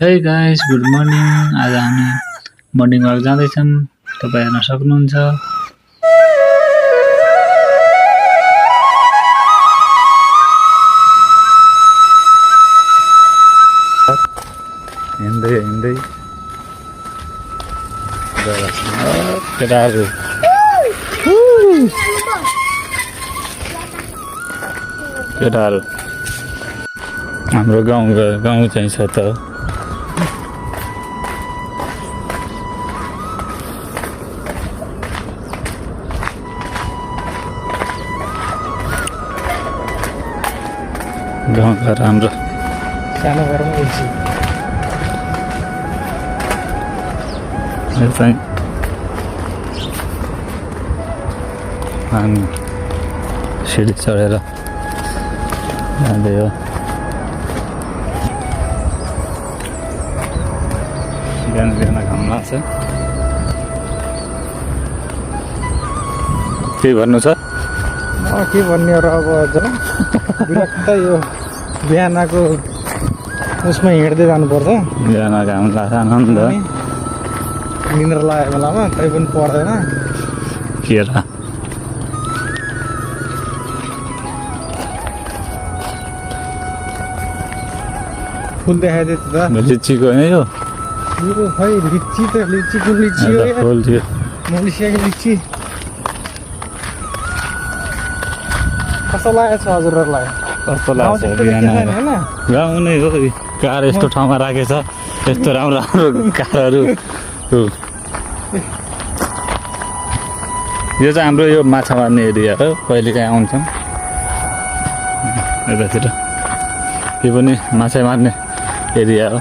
Hey guys good morning. आज हामी morning walk जाँदैछौँ, तपाईँ हेर्न सक्नुहुन्छ। हिँड्दै हिँड्दै केटाहरू केटाहरू हाम्रो गाउँ चाहिँ छ त गाउँघर हाम्रो सानो घरमा बस्छु। यो चाहिँ हामी सिडी चढेर जाँदै हो। बिहान बिहान घाम लाग्छ। के भन्नु छ? के भन्ने र अब विरक्त यो बिहानको उसमा हिँड्दै जानुपर्छ। बिहान घाम लाग्छ, आनन्द निन्द्रा लागेको बेलामा कहीँ पनि पर्दैन। के र फुल देखाइदियो त लिचीको होइन यो खै लिची त लिचीको लिची हो यार। फुल थियो मलेसियाको लिची कस्तो लागेको छ हजुरहरूलाई? कस्तो लाग्छ बिहान गाउँ नै हो। कार यस्तो ठाउँमा राखेछ, यस्तो राम्रो राम्रो कारहरू। यो चाहिँ हाम्रो यो माछा मार्ने एरिया हो। कहिलेकाहीँ आउँछौँ यतातिर। यो पनि माछा मार्ने एरिया हो।